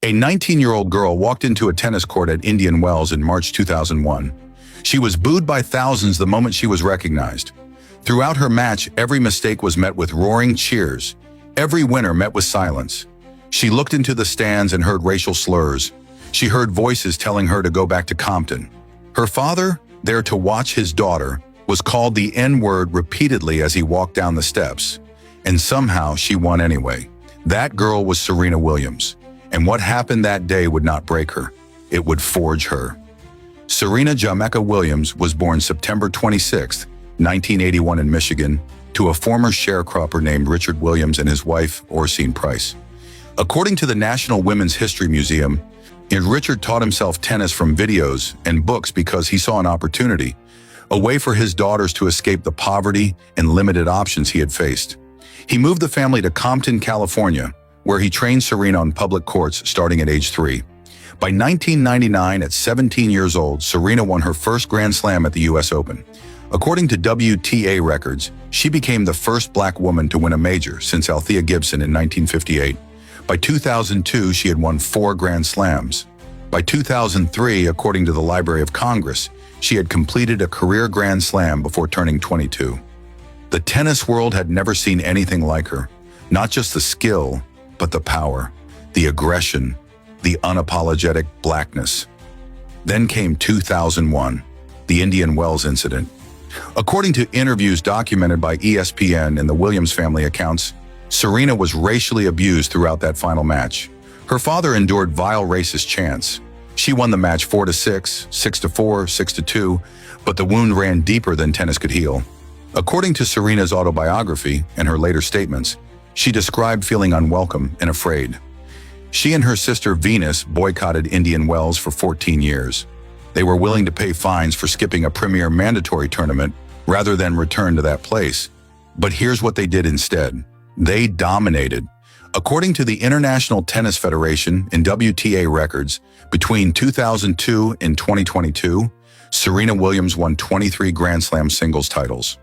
A 19-year-old girl walked into a tennis court at Indian Wells in March 2001. She was booed by thousands the moment she was recognized. Throughout her match, every mistake was met with roaring cheers. Every winner met with silence. She looked into the stands and heard racial slurs. She heard voices telling her to go back to Compton. Her father, there to watch his daughter, was called the N-word repeatedly as he walked down the steps. And somehow she won anyway. That girl was Serena Williams. And what happened that day would not break her. It would forge her. Serena Jamaica Williams was born September 26, 1981 in Michigan, to a former sharecropper named Richard Williams and his wife, Orsine Price. According to the National Women's History Museum, Richard taught himself tennis from videos and books because he saw an opportunity, a way for his daughters to escape the poverty and limited options he had faced. He moved the family to Compton, California, where he trained Serena on public courts starting at age 3. By 1999, at 17 years old, Serena won her first Grand Slam at the U.S. Open. According to WTA records, she became the first black woman to win a major since Althea Gibson in 1958. By 2002, she had won 4 Grand Slams. By 2003, according to the Library of Congress, she had completed a career Grand Slam before turning 22. The tennis world had never seen anything like her. Not just the skill, but the power, the aggression, the unapologetic blackness. Then came 2001, the Indian Wells incident. According to interviews documented by ESPN and the Williams family accounts, Serena was racially abused throughout that final match. Her father endured vile racist chants. She won the match 4-6, 6-4, 6-2, but the wound ran deeper than tennis could heal. According to Serena's autobiography and her later statements, she described feeling unwelcome and afraid. She and her sister Venus boycotted Indian Wells for 14 years. They were willing to pay fines for skipping a premier mandatory tournament rather than return to that place. But here's what they did instead. They dominated. According to the International Tennis Federation and WTA records, between 2002 and 2022, Serena Williams won 23 Grand Slam singles titles,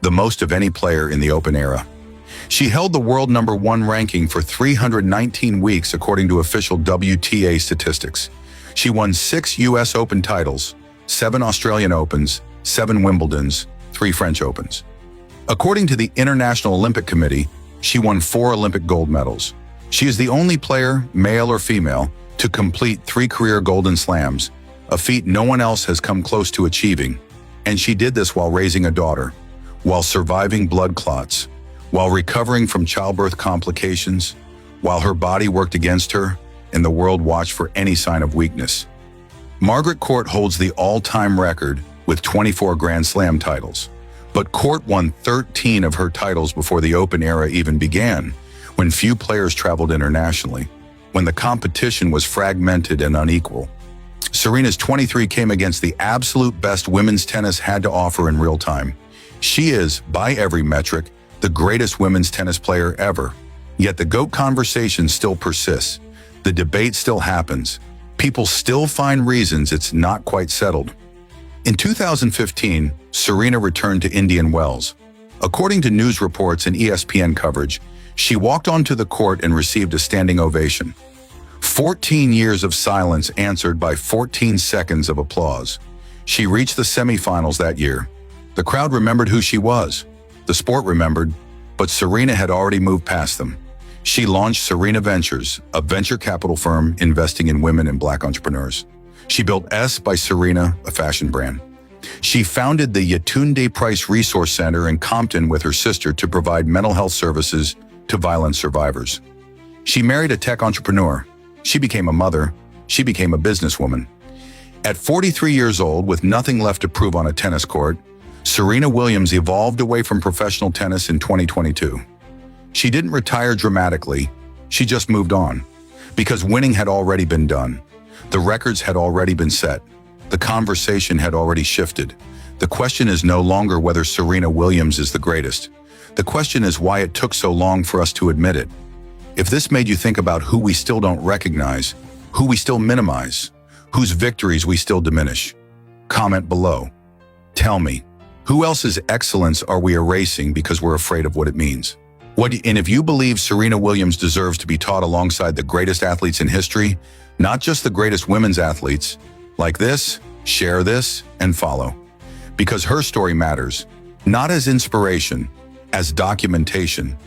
the most of any player in the Open era. She held the world #1 ranking for 319 weeks according to official WTA statistics. She won 6 U.S. Open titles, 7 Australian Opens, 7 Wimbledons, 3 French Opens. According to the International Olympic Committee, she won 4 Olympic gold medals. She is the only player, male or female, to complete 3 career Golden Slams, a feat no one else has come close to achieving. And she did this while raising a daughter, while surviving blood clots, while recovering from childbirth complications, while her body worked against her and the world watched for any sign of weakness. Margaret Court holds the all-time record with 24 Grand Slam titles. But Court won 13 of her titles before the Open era even began, when few players traveled internationally, when the competition was fragmented and unequal. Serena's 23 came against the absolute best women's tennis had to offer in real time. She is, by every metric, the greatest women's tennis player ever. Yet the GOAT conversation still persists. The debate still happens. People still find reasons it's not quite settled. In 2015, Serena returned to Indian Wells. According to news reports and ESPN coverage, she walked onto the court and received a standing ovation. 14 years of silence answered by 14 seconds of applause. She reached the semifinals that year. The crowd remembered who she was. The sport remembered, but Serena had already moved past them. She launched Serena Ventures, a venture capital firm investing in women and black entrepreneurs. She built S by Serena, a fashion brand. She founded the Yetunde Price Resource Center in Compton with her sister to provide mental health services to violence survivors. She married a tech entrepreneur. She became a mother. She became a businesswoman. At 43 years old, with nothing left to prove on a tennis court, Serena Williams evolved away from professional tennis in 2022. She didn't retire dramatically. She just moved on. Because winning had already been done. The records had already been set. The conversation had already shifted. The question is no longer whether Serena Williams is the greatest. The question is why it took so long for us to admit it. If this made you think about who we still don't recognize, who we still minimize, whose victories we still diminish, comment below. Tell me, who else's excellence are we erasing because we're afraid of what it means? And if you believe Serena Williams deserves to be taught alongside the greatest athletes in history, not just the greatest women's athletes, like this, share this, and follow. Because her story matters, not as inspiration, as documentation.